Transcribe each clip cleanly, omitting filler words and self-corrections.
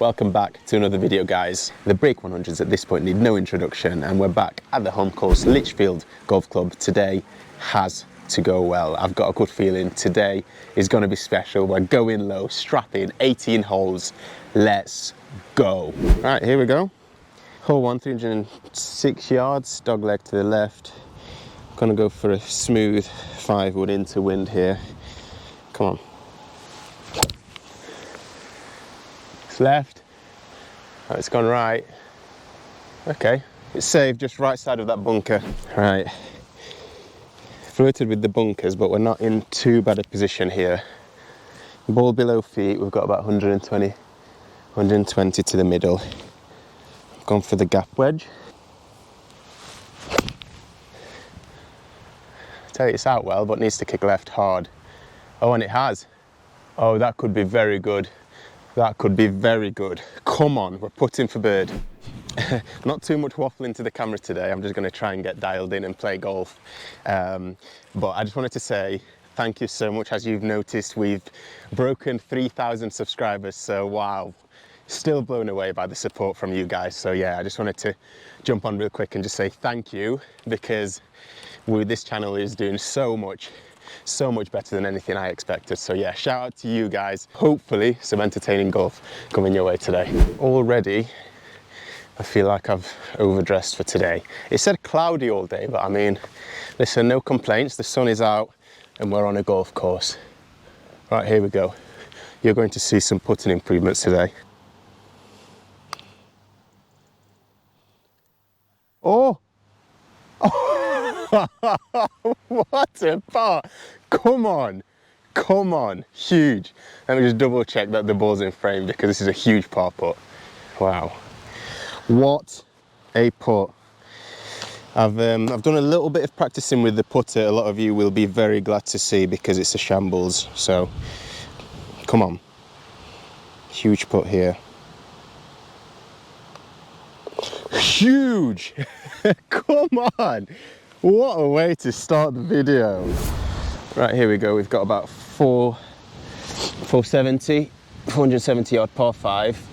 Welcome back to another video, guys. The Break 100s at this point need no introduction, and we're back at the home course, Lichfield Golf Club. Today has to go well. I've got a good feeling today is going to be special. We're going low, strapping, 18 holes. Let's go. Right, here we go. Hole 1, 306 yards, dog leg to the left. Gonna go for a smooth 5-wood into wind here. Come on. It's left. Oh, it's gone right. Okay, it's saved just right side of that bunker. Right. Flirted with the bunkers, but we're not in too bad a position here. Ball below feet, we've got about 120 to the middle. Gone for the gap wedge. Tell you it's out well, but needs to kick left hard. Oh, and it has. Oh, that could be very good. That could be very good. Come on, we're putting for bird. Not too much waffling to the camera today. I'm just going to try and get dialed in and play golf. But I just wanted to say thank you so much. As you've noticed, we've broken 3,000 subscribers. So wow, still blown away by the support from you guys. So yeah, I just wanted to jump on real quick and just say thank you, because this channel is doing so much better than anything I expected. So yeah, shout out to you guys. Hopefully some entertaining golf coming your way today. Already I feel like I've overdressed for today. It said cloudy all day, but I mean, listen, no complaints. The sun is out and we're on a golf course. Right, here we go. You're going to see some putting improvements today. Oh! What a par! Come on, huge. Let me just double check that the ball's in frame, because this is a huge par putt. Wow, what a putt. I've done a little bit of practicing with the putter. A lot of you will be very glad to see, because it's a shambles. So come on, huge putt here. Huge! Come on! What a way to start the video. Right, here we go. We've got about 470 yard par 5.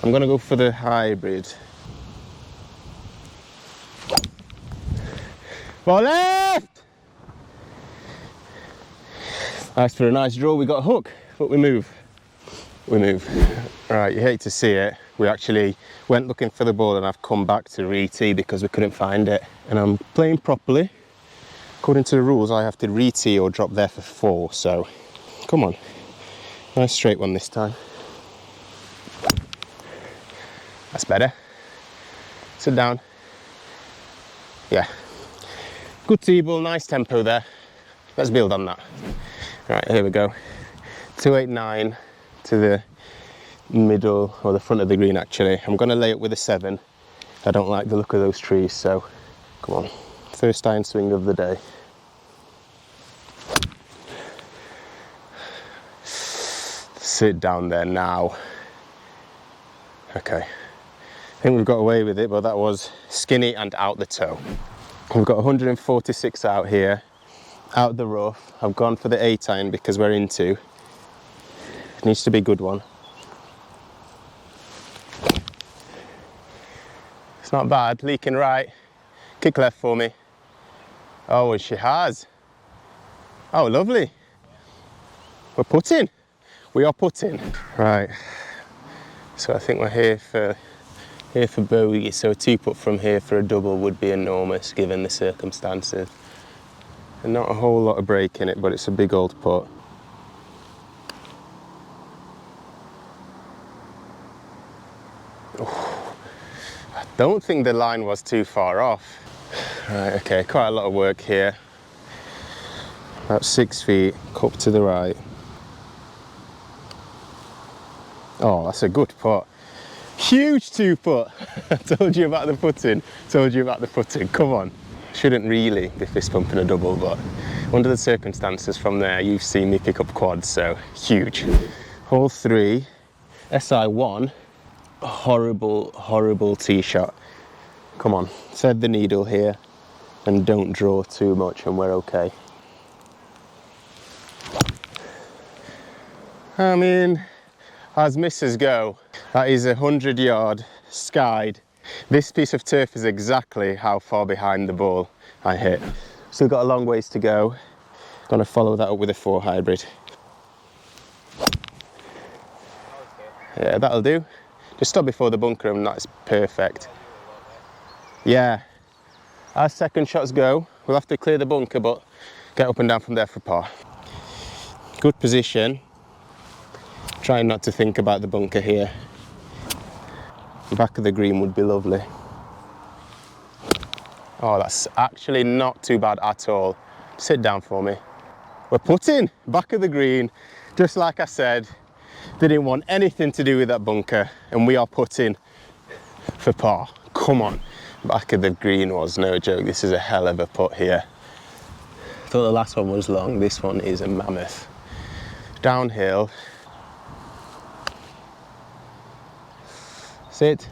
I'm gonna go for the hybrid. Ball left! Nice for a nice draw. We got a hook, but we move. Right, you hate to see it. We actually went looking for the ball and I've come back to re-tee because we couldn't find it. And I'm playing properly. According to the rules, I have to re-tee or drop there for 4. So, come on. Nice straight one this time. That's better. Sit down. Yeah. Good tee ball, nice tempo there. Let's build on that. Right, here we go. 289 to the middle, or the front of the green actually. I'm going to lay it with a 7. I don't like the look of those trees, so come on. First iron swing of the day. Sit down there now. Okay. I think we've got away with it, but that was skinny and out the toe. We've got 146 out here, out the rough. I've gone for the 8 iron because we're into. It needs to be a good one. It's not bad, leaking right. Kick left for me. Oh, and she has. Oh, lovely. We're putting. We are putting. Right. So I think we're here for bogey. So a 2-putt from here for a double would be enormous given the circumstances. And not a whole lot of break in it, but it's a big old putt. Don't think the line was too far off. Right, okay, quite a lot of work here. About 6 feet, cup to the right. Oh, that's a good putt. Huge 2-putt. I told you about the putting. Come on. Shouldn't really be fist pumping a double, but under the circumstances from there, you've seen me pick up quads, so huge. Hole 3, SI1. Horrible tee shot. Come on, thread the needle here and don't draw too much and we're okay. I mean, as misses go, that is 100-yard skied. This piece of turf is exactly how far behind the ball I hit. Still got a long ways to go. Gonna follow that up with a 4 hybrid. Yeah, that'll do. Just stop before the bunker and that's perfect. Yeah. As second shots go, we'll have to clear the bunker, but get up and down from there for par. Good position. Trying not to think about the bunker here. The back of the green would be lovely. Oh, that's actually not too bad at all. Sit down for me. We're putting back of the green, just like I said. Didn't want anything to do with that bunker, and we are putting for par. Come on. Back of the green was no joke. This is a hell of a putt here. I thought the last one was long. This one is a mammoth. Downhill. Sit.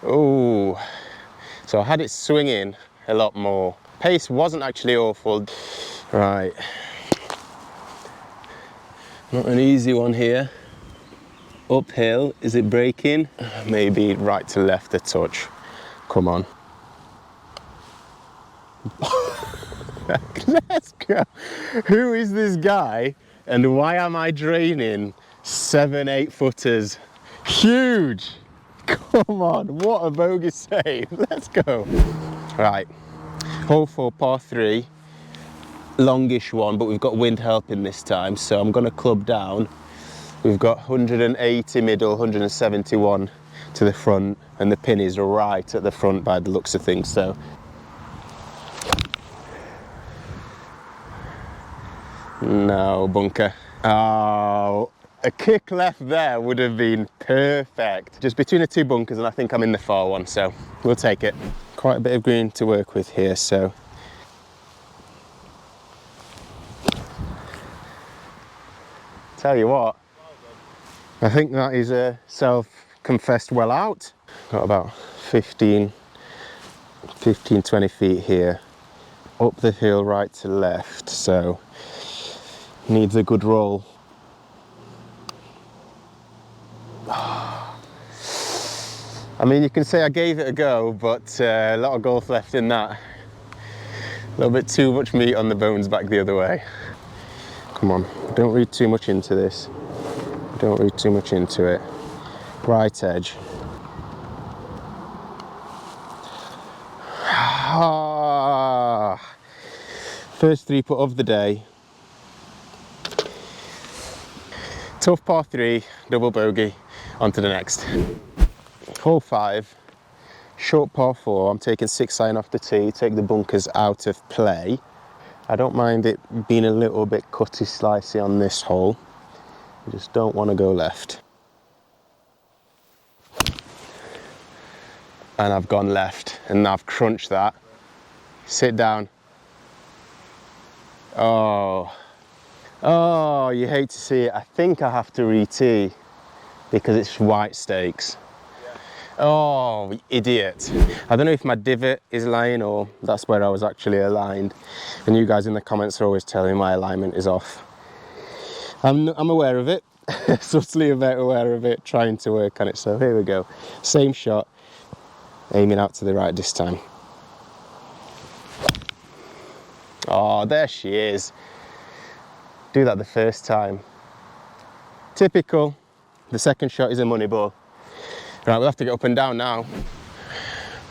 Oh, so I had it swinging a lot more. Pace wasn't actually awful. Right. Not an easy one here. Uphill, is it braking? Maybe right to left a touch. Come on. Let's go. Who is this guy and why am I draining 7-8 footers? Huge. Come on, what a bogey save. Let's go. Right, hole 4, par 3. Longish one, but we've got wind helping this time, so I'm going to club down. We've got 180 middle, 171 to the front, and the pin is right at the front by the looks of things, so. No, bunker. Oh, a kick left there would have been perfect. Just between the 2 bunkers, and I think I'm in the far one, so we'll take it. Quite a bit of green to work with here, so. Tell you what, I think that is a self-confessed well out. Got about 15, 20 feet here. Up the hill right to left, so needs a good roll. I mean, you can say I gave it a go, but a lot of golf left in that. A little bit too much meat on the bones back the other way. Come on, don't read too much into this. Don't read too much into it. Right edge. First 3 putt of the day. Tough par 3, double bogey. On to the next. Hole 5, short par 4. I'm taking 6 iron off the tee, take the bunkers out of play. I don't mind it being a little bit cutty slicey on this hole. I just don't want to go left. And I've gone left, and I've crunched that. Sit down. Oh, you hate to see it. I think I have to re-tee because it's white stakes. Oh, idiot. I don't know if my divot is lying or that's where I was actually aligned. And you guys in the comments are always telling me my alignment is off. I'm aware of it, subtly aware of it, trying to work on it. So here we go. Same shot, aiming out to the right this time. Oh, there she is. Do that the first time. Typical. The second shot is a money ball. Right, we'll have to get up and down now.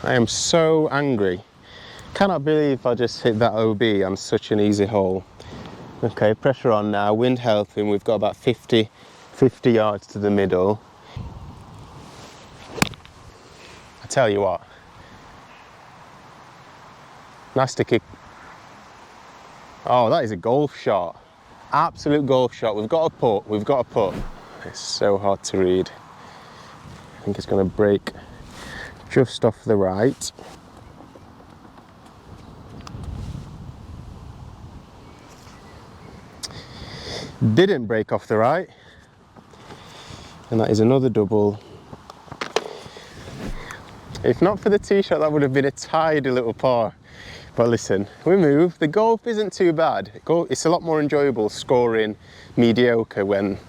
I am so angry. Cannot believe I just hit that OB on such an easy hole. Okay, pressure on now, wind helping. We've got about 50 yards to the middle. I tell you what. Nasty kick. Oh, that is a golf shot. Absolute golf shot. We've got a putt. We've got a putt. It's so hard to read. I think it's going to break just off the right. Didn't break off the right. And that is another double. If not for the tee shot, that would have been a tidy little par. But listen, we move. The golf isn't too bad. It's a lot more enjoyable scoring mediocre when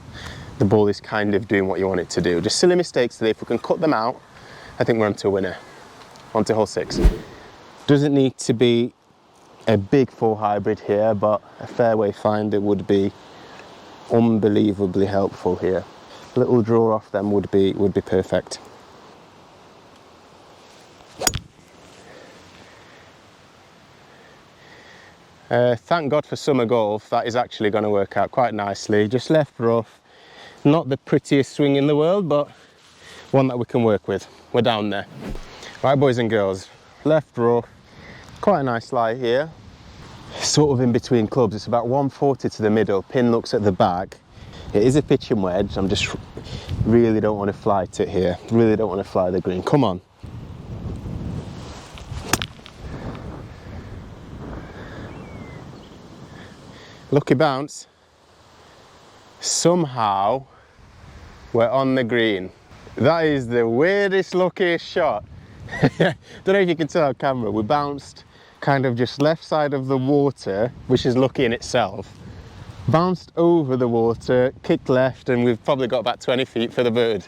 the ball is kind of doing what you want it to do. Just silly mistakes today. If we can cut them out, I think we're on to a winner. On to hole 6. Doesn't need to be a big full hybrid here, but a fairway finder would be unbelievably helpful here. A little draw off them would be perfect. Thank God for summer golf, that is actually going to work out quite nicely. Just left rough, not the prettiest swing in the world, but one that we can work with. We're down there. Right, boys and girls, left rough, quite a nice lie here. Sort of in between clubs, it's about 140 to the middle, pin looks at the back. It is a pitching wedge, I'm just really don't want to fly to it here. Really don't want to fly the green, come on. Lucky bounce. Somehow we're on the green. That is the weirdest, luckiest shot. Don't know if you can tell on camera, we bounced kind of just left side of the water, which is lucky in itself. Bounced over the water, kicked left, and we've probably got about 20 feet for the bird.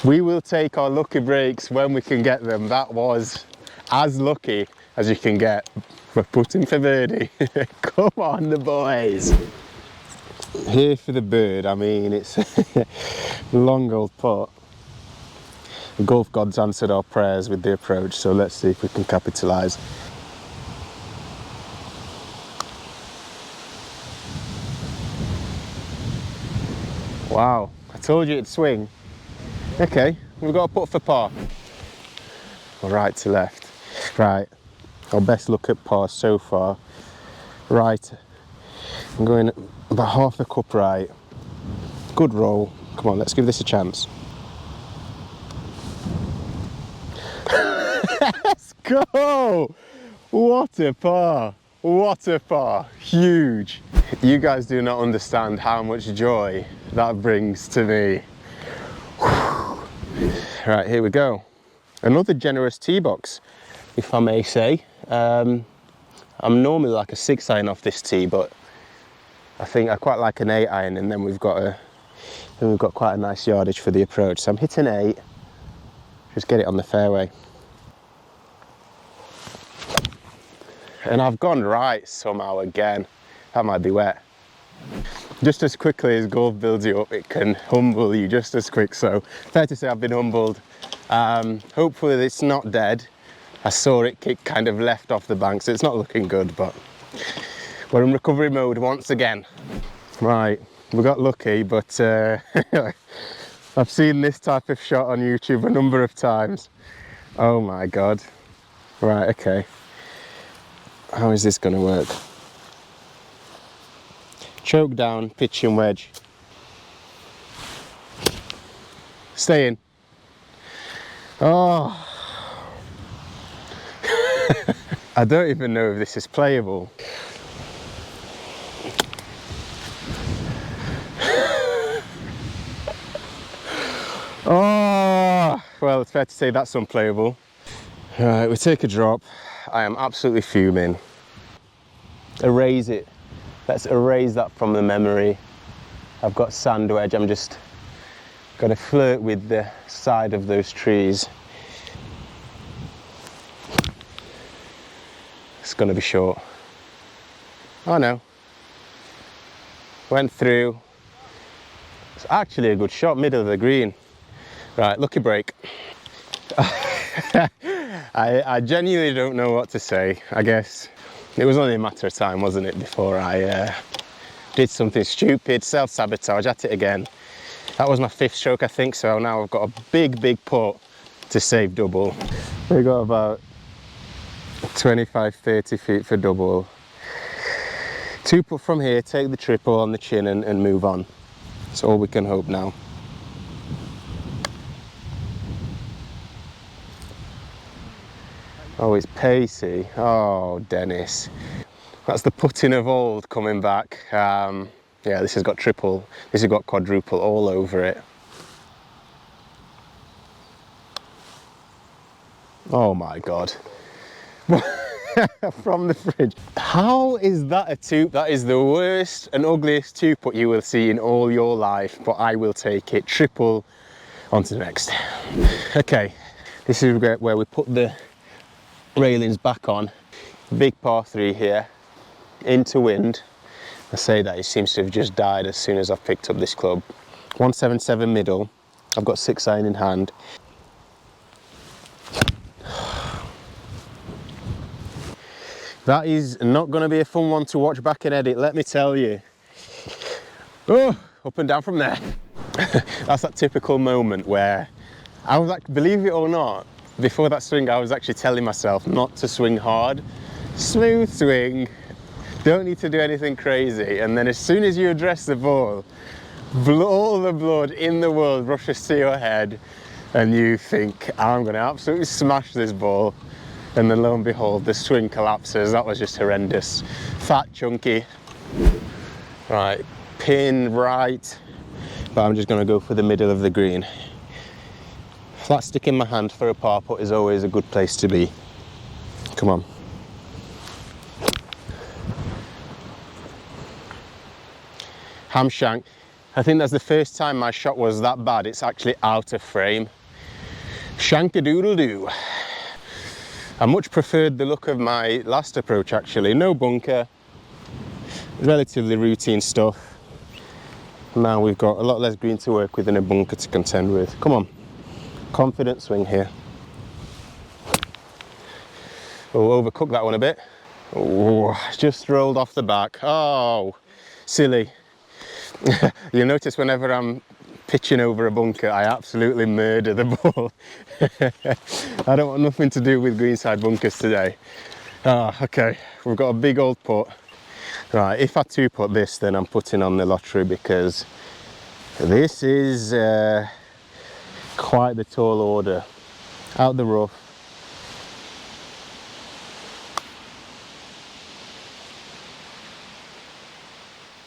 We will take our lucky breaks when we can get them. That was as lucky as you can get. We're putting for birdie. Come on, the boys. Here for the bird, I mean, it's a long old putt. The golf gods answered our prayers with the approach, so let's see if we can capitalise. Wow, I told you it'd swing. Okay, we've got a putt for par. Right to left. Right, our best look at par so far. Right, I'm going about half a cup right. Good roll. Come on, let's give this a chance. Let's go! What a par! What a par! Huge! You guys do not understand how much joy that brings to me. Right, here we go. Another generous tee box, if I may say. I'm normally like a 6-iron off this tee, but I think I quite like an 8-iron, and then we've got quite a nice yardage for the approach. So I'm hitting 8, just get it on the fairway. And I've gone right somehow again. That might be wet. Just as quickly as golf builds you up, it can humble you just as quick. So fair to say I've been humbled. Hopefully it's not dead. I saw it kick kind of left off the bank, so it's not looking good, but we're in recovery mode once again. Right, we got lucky, but I've seen this type of shot on YouTube a number of times. Oh my God. Right, okay. How is this going to work? Choke down, pitching wedge. Stay in. Oh. I don't even know if this is playable. Oh, well, it's fair to say that's unplayable. Right, we take a drop. I am absolutely fuming. Erase it. Let's erase that from the memory. I've got sand wedge. I'm just going to flirt with the side of those trees. It's going to be short. Oh no. Went through. It's actually a good shot, middle of the green. Right, lucky break. I genuinely don't know what to say. I guess it was only a matter of time, wasn't it, before I did something stupid, self-sabotage, at it again. That was my 5th stroke, I think, so now I've got a big putt to save double. We got about 25-30 feet for double. 2 putt from here, take the triple on the chin and move on. That's all we can hope now. Oh, it's pacey. Oh, Dennis. That's the putting of old coming back. Yeah, this has got triple, this has got quadruple all over it. Oh my God. from the fridge. How is that a two? That is the worst and ugliest two putt you will see in all your life, but I will take it. Triple. On to the next. Okay, this is where we put the railings back on. Big par 3 here, into wind. I say that, it seems to have just died as soon as I've picked up this club. 177 middle, I've got 6 iron in hand. That is not going to be a fun one to watch back and edit, let me tell you. Oh, up and down from there. That's that typical moment where I was like, believe it or not, before that swing I was actually telling myself not to swing hard. Smooth swing, don't need to do anything crazy. And then as soon as you address the ball, all the blood in the world rushes to your head and you think, I'm going to absolutely smash this ball. And then lo and behold, the swing collapses. That was just horrendous. Fat, chunky. Right, pin right. But I'm just going to go for the middle of the green. Flat stick in my hand for a par putt is always a good place to be. Come on. Ham shank. I think that's the first time my shot was that bad. It's actually out of frame. Shank-a-doodle-doo. I much preferred the look of my last approach actually. No bunker. Relatively routine stuff. Now we've got a lot less green to work with and a bunker to contend with. Come on, confident swing here. Oh, overcooked that one a bit. Oh, just rolled off the back. Oh, silly. You'll notice whenever I'm pitching over a bunker, I absolutely murder the ball. I don't want nothing to do with greenside bunkers today. Okay, we've got a big old putt. Right, if I two putt this, then I'm putting on the lottery because this is quite the tall order. Out the rough.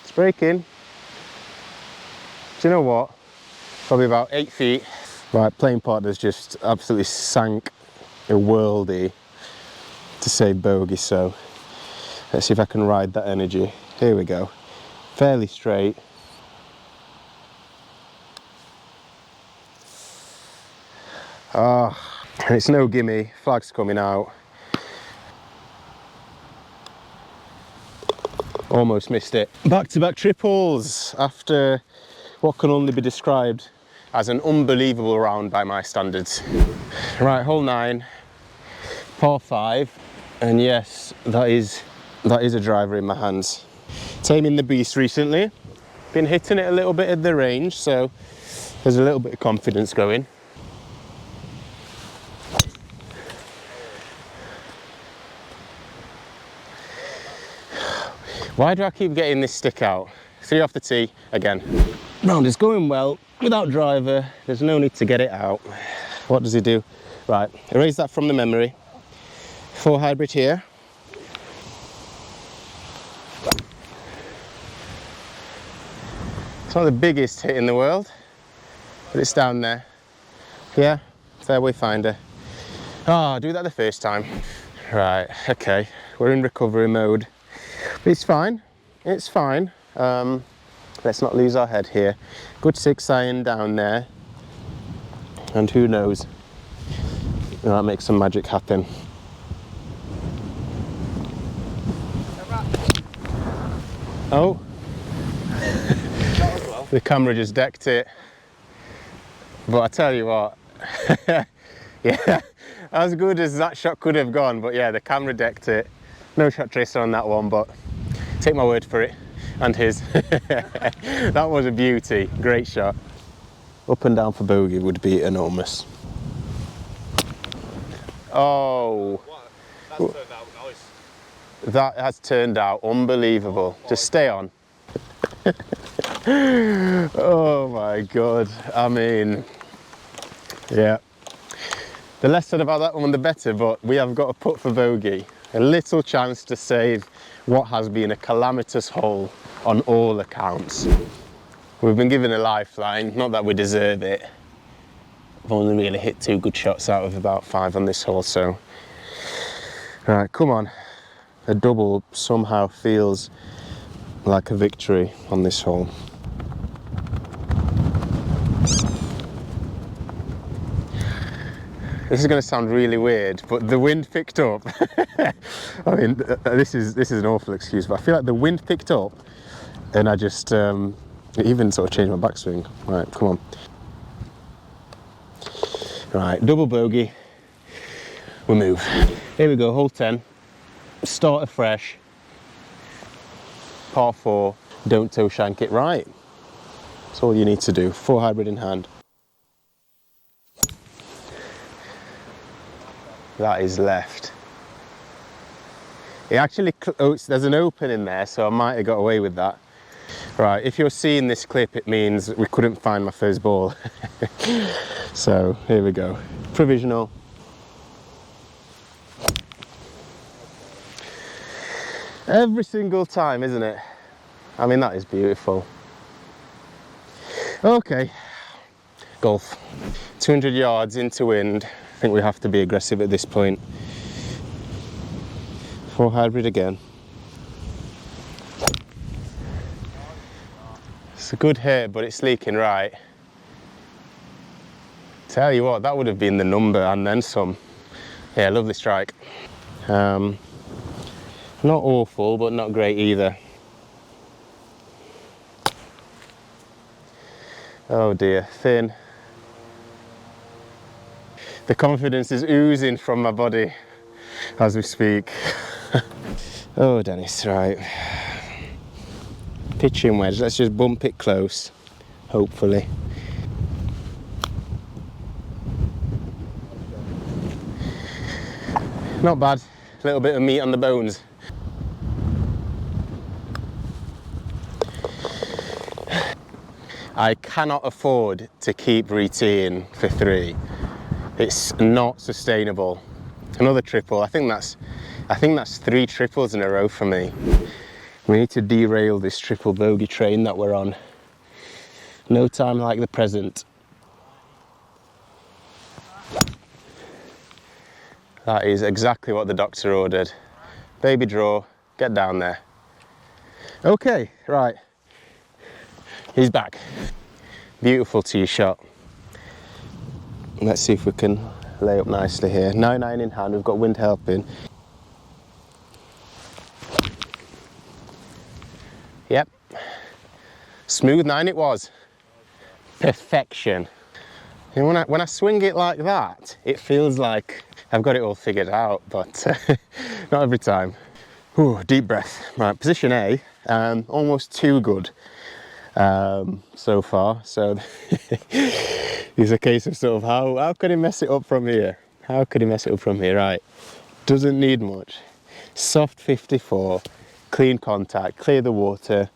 It's breaking. Do you know what? Probably about 8 feet. Right, playing partner's just absolutely sank a worldie to save bogey, so let's see if I can ride that energy. Here we go. Fairly straight. And it's no gimme. Flag's coming out. Almost missed it. Back-to-back triples after what can only be described as an unbelievable round by my standards. Right, hole 9, par 5, and yes, that is a driver in my hands. Taming the beast recently, been hitting it a little bit at the range, so there's a little bit of confidence going. Why do I keep getting this stick out? 3 off the tee again. Round is going well without driver, there's no need to get it out. What does he do? Right, erase that from the memory. 4 hybrid here. It's not the biggest hit in the world, but it's down there. Yeah, fairway finder. Oh, do that the first time. Right, okay, we're in recovery mode. But it's fine, it's fine. Let's not lose our head here. Good 6 iron down there. And who knows, we might make some magic happen. Oh, the camera just decked it. But I tell you what, yeah, as good as that shot could have gone, but yeah, the camera decked it. No shot tracer on that one, but take my word for it, and his. That was a beauty, great shot. Up and down for bogey would be enormous. Oh. That's turned out nice. That has turned out unbelievable. Just stay on. Oh my God, I mean, yeah. The less said about that one, the better, but we have got a putt for bogey. A little chance to save what has been a calamitous hole on all accounts. We've been given a lifeline, not that we deserve it. I've only really hit 2 good shots out of about 5 on this hole, so Right, come on. A double somehow feels like a victory on this hole. This is going to sound really weird, but the wind picked up. I mean, this is an awful excuse, but I feel like the wind picked up, and I just it even sort of changed my backswing. Right, come on. Right, double bogey. We move. Here we go, hole 10. Start afresh. Par 4. Don't toe shank it. Right. That's all you need to do. 4 hybrid in hand. That is left. It actually, there's an open in there, so I might have got away with that. Right, if you're seeing this clip, it means we couldn't find my first ball. So, here we go. Provisional. Every single time, isn't it? I mean, that is beautiful. Okay, golf. 200 yards into wind. I think we have to be aggressive at this point. 4 hybrid again. It's a good hit, but it's leaking right. Tell you what, that would have been the number and then some. Yeah, lovely strike. Not awful, but not great either. Oh dear, thin. The confidence is oozing from my body as we speak. Oh, Dennis, right. Pitching wedge, let's just bump it close, hopefully. Not bad, a little bit of meat on the bones. I cannot afford to keep re-teeing for 3. It's not sustainable. Another triple. I think that's 3 triples in a row for me. We need to derail this triple bogey train that we're on. No time like the present. That is exactly what the doctor ordered. Baby draw, get down there. Okay, right. He's back. Beautiful tee shot. Let's see if we can lay up nicely here. 9-9 in hand, we've got wind helping. Yep. Smooth 9 it was. Perfection. And when I swing it like that, it feels like I've got it all figured out, but not every time. Ooh, deep breath. Right, position A, almost too good so far. So it's a case of sort of how could he mess it up from here? How could he mess it up from here? Right, doesn't need much. Soft 54, clean contact, clear the water.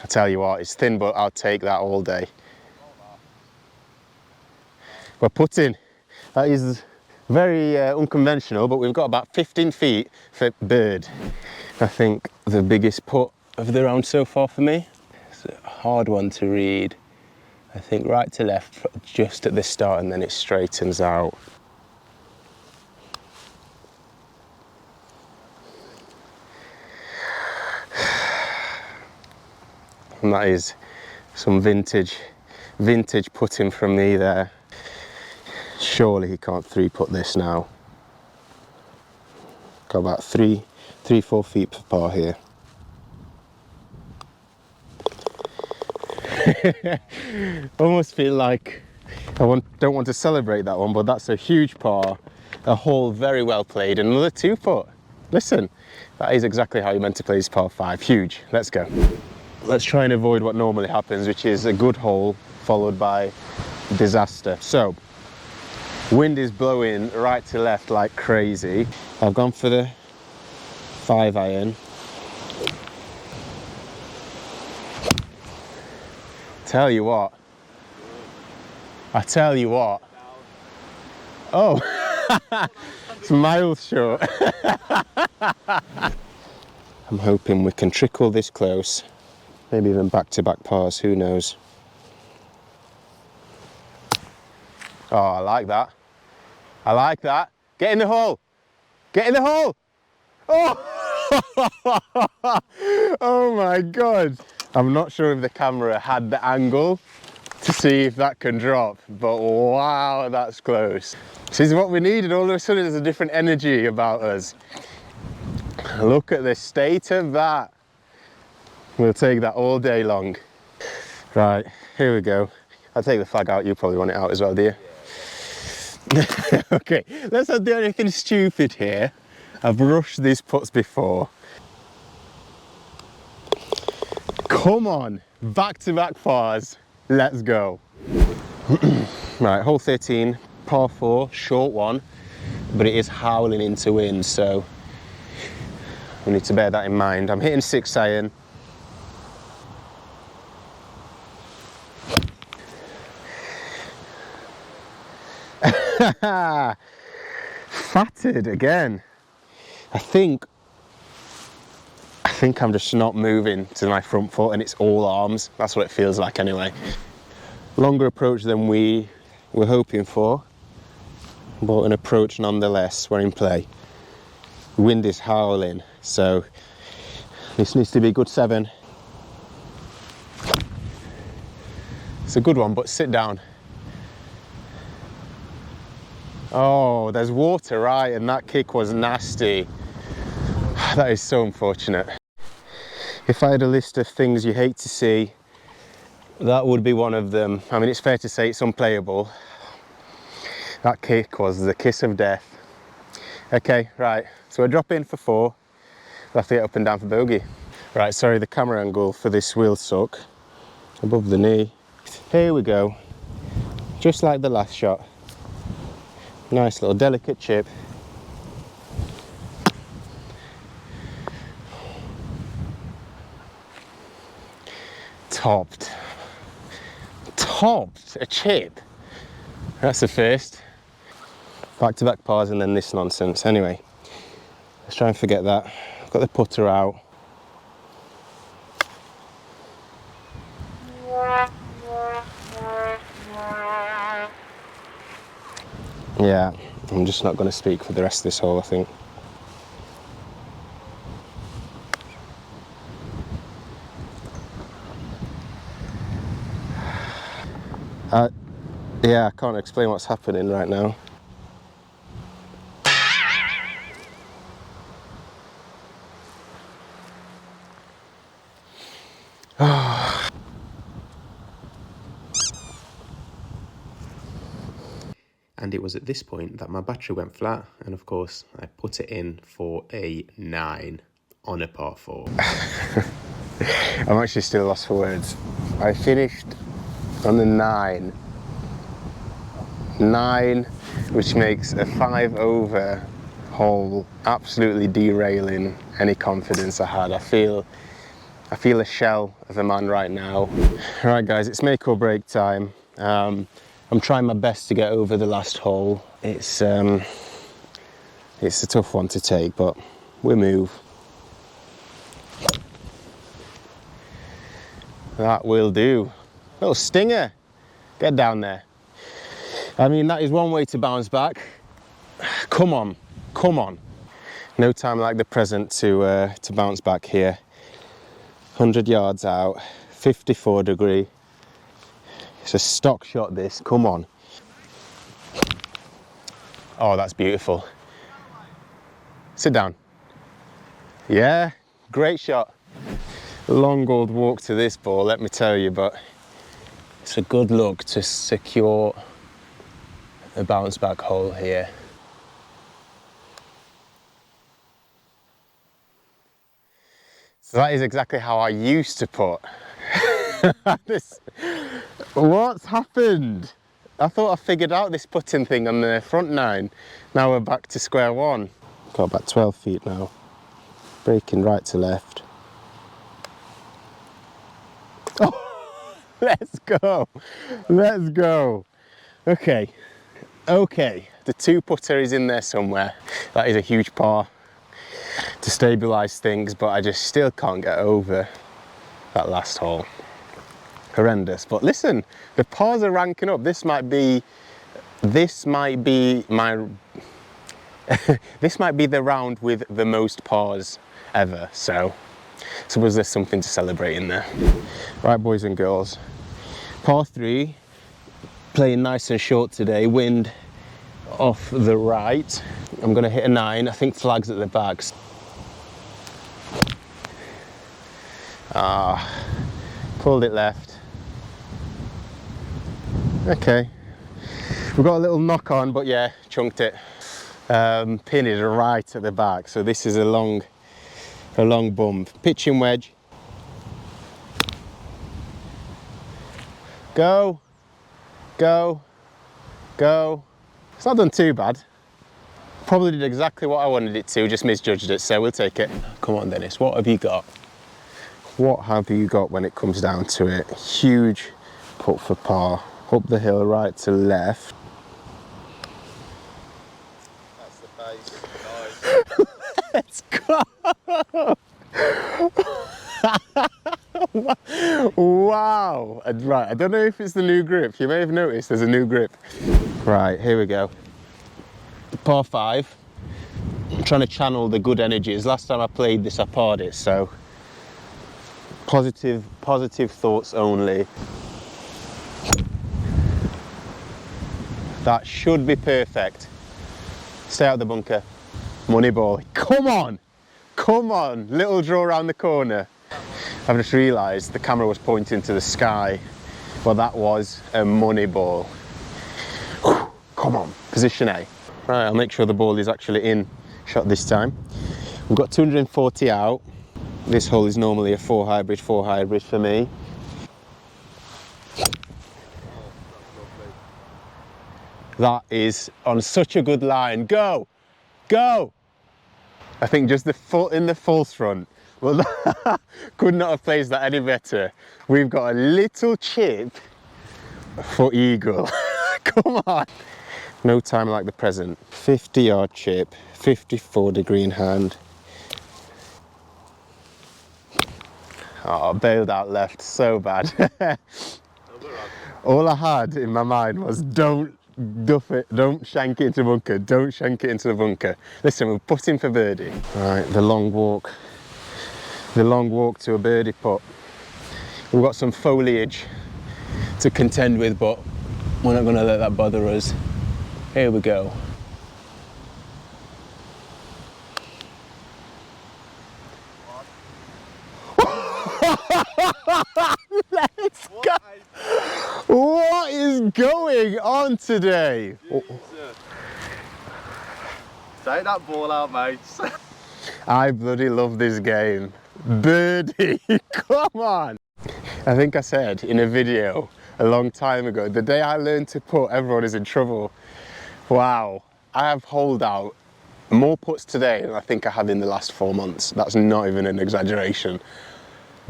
I tell you what, it's thin, but I'll take that all day. We're putting. That is very unconventional, but we've got about 15 feet for bird. I think the biggest putt of the round so far for me. It's a hard one to read. I think right to left just at the start, and then it straightens out. And that is some vintage putting from me there. Surely he can't 3-putt this now. Got about 3-4 feet per par here. Almost feel like don't want to celebrate that one, but that's a huge par. A hole very well played, and another 2-putt. Listen, that is exactly how you meant to play this par 5. Huge. Let's go. Let's try and avoid what normally happens, which is a good hole followed by disaster. So, wind is blowing right to left like crazy. I've gone for the 5-iron. Tell you what. I tell you what. Oh, it's miles short. I'm hoping we can trickle this close. Maybe even back-to-back pars, who knows. Oh, I like that. I like that. Get in the hole. Get in the hole. Oh! Oh my God. I'm not sure if the camera had the angle to see if that can drop, but wow, that's close. This is what we needed. All of a sudden there's a different energy about us. Look at the state of that. We'll take that all day long. Right, here we go. I'll take the flag out. You probably want it out as well, do you? Yeah. Okay, let's not do anything stupid here. I've rushed these putts before. Come on, back-to-back pars. Let's go. Right, hole 13, par 4, short one, but it is howling into wind, so we need to bear that in mind. I'm hitting 6 iron. Fatted again. I think I'm just not moving to my front foot and it's all arms. That's what it feels like anyway. Longer approach than we were hoping for, but an approach nonetheless. We're in play. The wind is howling, so this needs to be a good 7. It's a good one, but sit down. Oh, there's water, right, and that kick was nasty. That is so unfortunate. If I had a list of things you hate to see, that would be one of them. I mean, it's fair to say it's unplayable. That kick was the kiss of death. Okay, right, so we're dropping for 4. We'll have to get up and down for bogey. Right, sorry, the camera angle for this wheel suck. Above the knee. Here we go. Just like the last shot. Nice little delicate chip. Topped. Topped a chip. That's the first. Back-to-back pars and then this nonsense. Anyway, let's try and forget that. I've got the putter out. Yeah, I'm just not going to speak for the rest of this hole, I think. Yeah, I can't explain what's happening right now. And it was at this point that my battery went flat, and of course I put it in for a 9 on a par 4. I'm actually still lost for words. I finished on the 9, which makes a 5 over hole absolutely derailing any confidence I had. I feel a shell of a man right now. Right guys, it's make or break time. I'm trying my best to get over the last hole. It's a tough one to take, but we move. That will do. Little stinger. Get down there. I mean, that is one way to bounce back. Come on, come on. No time like the present to bounce back here. 100 yards out, 54 degree. It's a stock shot this, come on. Oh, that's beautiful. Sit down. Yeah, great shot. Long old walk to this ball, let me tell you, but it's a good look to secure a bounce back hole here. So that is exactly how I used to putt. What's happened? I thought I figured out this putting thing on the front 9. Now we're back to square one. Got about 12 feet now. Breaking right to left. Oh, let's go. Let's go. Okay. Okay. The 2 putter is in there somewhere. That is a huge par to stabilise things, but I just still can't get over that last hole. Horrendous. But listen, the pars are ranking up. This might be my This might be the round with the most pars ever, so I suppose there's something to celebrate in there. Right, boys and girls, par 3, playing nice and short today, wind off the right. I'm going to hit a 9, I think flags at the backs. Pulled it left. Okay, we've got a little knock on, but yeah, chunked it. Pin is right at the back, so this is a long bump. Pitching wedge. Go, go, go. It's not done too bad. Probably did exactly what I wanted it to, just misjudged it, so we'll take it. Come on, Dennis, what have you got? What have you got when it comes down to it? Huge putt for par. Up the hill, right to left. That's the base. Nice. Let's go! Wow! Right, I don't know if it's the new grip. You may have noticed there's a new grip. Right, here we go. Par 5. I'm trying to channel the good energies. Last time I played this, I parred it, so positive thoughts only. That should be perfect. Stay out of the bunker. Money ball. Come on! Come on! Little draw around the corner. I've just realised the camera was pointing to the sky. Well, that was a money ball. Whew, come on, position A. Right, I'll make sure the ball is actually in shot this time. We've got 240 out. This hole is normally a 4 hybrid for me. That is on such a good line. Go! Go! I think just the foot in the false front. Well, could not have placed that any better. We've got a little chip for eagle. Come on! No time like the present. 50-yard chip, 54-degree in hand. Oh, bailed out left, so bad. All I had in my mind was don't duff it, don't shank it into the bunker, don't shank it into the bunker. Listen, we're putting for birdie. Right, the long walk to a birdie putt. We've got some foliage to contend with, but we're not going to let that bother us. Here we go. Let's go! What is going on today? Take that ball out, mate. I bloody love this game. Birdie, come on! I think I said in a video a long time ago, the day I learned to putt, everyone is in trouble. Wow, I have holed out more putts today than I think I had in the last 4 months. That's not even an exaggeration.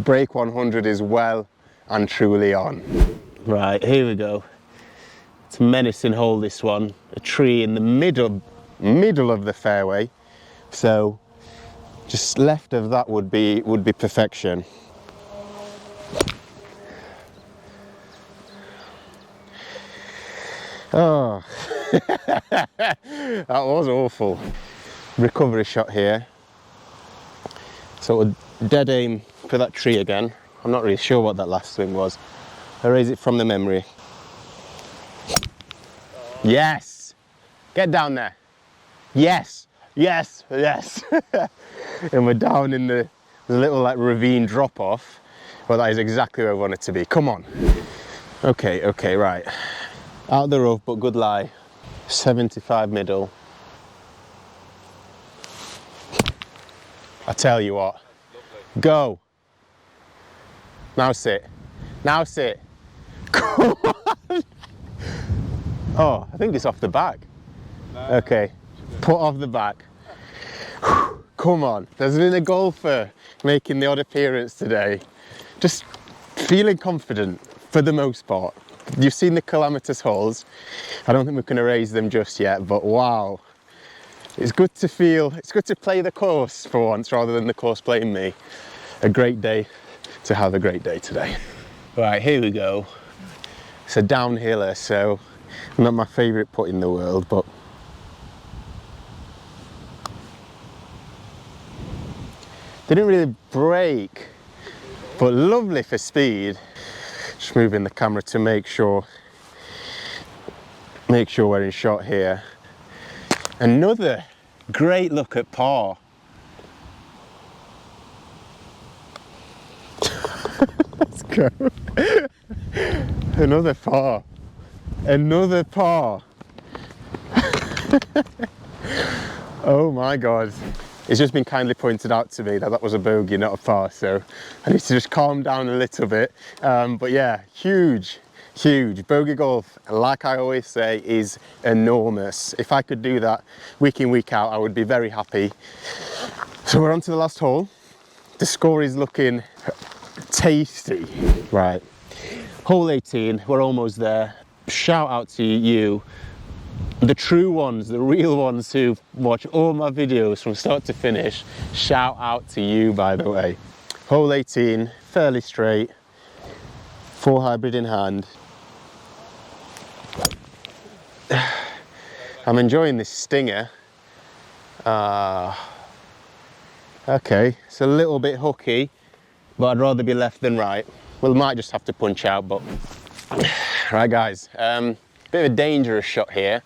Break 100 is well and truly on. Right, here we go. It's a menacing hole, this one. A tree in the middle of the fairway. So just left of that would be perfection. Oh, that was awful. Recovery shot here. So a dead aim for that tree again. I'm not really sure what that last swing was. I raise it from the memory. Yes! Get down there. Yes! Yes! Yes! And we're down in the little like ravine drop off. Well, that is exactly where I want it to be. Come on. Okay, right. Out the rough, but good lie. 75 middle. I tell you what. Go. Now sit. Now sit. Come on. Oh, I think it's off the back. Okay. Put off the back. Come on. There's been a golfer making the odd appearance today. Just feeling confident for the most part. You've seen the Calamitous holes. I don't think we can erase them just yet, but wow. It's good to play the course for once rather than the course playing me. A great day to have a great day today. Right, here we go. It's a downhiller, so not my favourite putt in the world, but Didn't really break, but lovely for speed. Just moving the camera to make sure we're in shot here. Another great look at par. Let's go. Another par. Another par. Oh my God. It's just been kindly pointed out to me that that was a bogey, not a par, so I need to just calm down a little bit. But yeah, huge bogey golf, like I always say, is enormous. If I could do that week in, week out, I would be very happy. So we're on to the last hole. The score is looking tasty. Right, hole 18, we're almost there. Shout out to you, the true ones, the real ones who watch all my videos from start to finish. Shout out to you, by the way. Hole 18, fairly straight, 4 hybrid in hand. I'm enjoying this stinger. Okay, it's a little bit hooky, but I'd rather be left than right. Well, might just have to punch out, but right, guys. Bit of a dangerous shot here.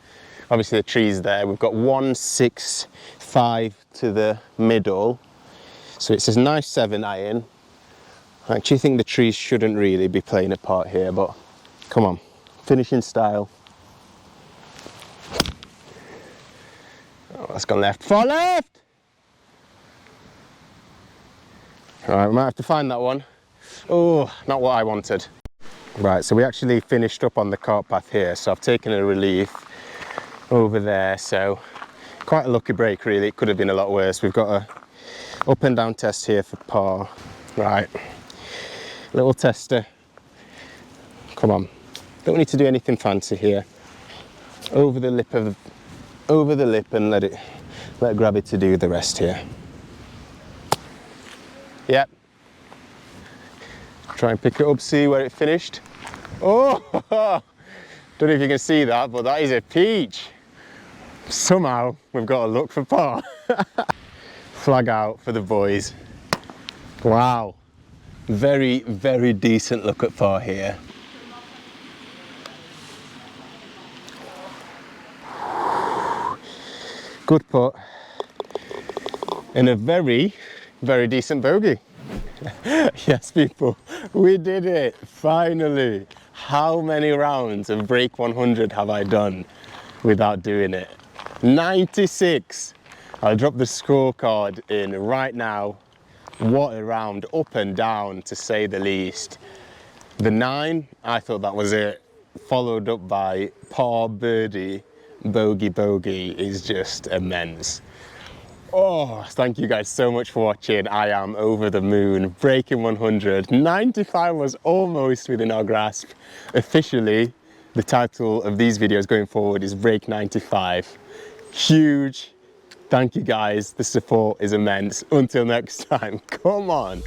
Obviously the tree's there. We've got 165 to the middle, so it's a nice 7 iron. I actually think the trees shouldn't really be playing a part here, but come on, finishing style. Oh, that's gone left. Far left! Alright, we might have to find that one. Oh, not what I wanted. Right, so we actually finished up on the cart path here, so I've taken a relief over there, so quite a lucky break really. It could have been a lot worse. We've got a up and down test here for par. Right, little tester. Come on, don't need to do anything fancy here. Over the lip and let gravity do the rest here. Yep. Try and pick it up, see where it finished. Oh, don't know if you can see that, but that is a peach. Somehow we've got a look for par. Flag out for the boys. Wow, very decent look at par here. Good putt and a very decent bogey. Yes, people, we did it finally. How many rounds of break 100 have I done without doing it? 96. I'll drop the scorecard in right now. What a round, up and down to say the least. The 9, I thought that was it, followed up by par, birdie, bogey is just immense. Oh, thank you guys so much for watching. I am over the moon. Breaking 100. 95 was almost within our grasp. Officially, the title of these videos going forward is Break 95. Huge. Thank you guys. The support is immense. Until next time, come on.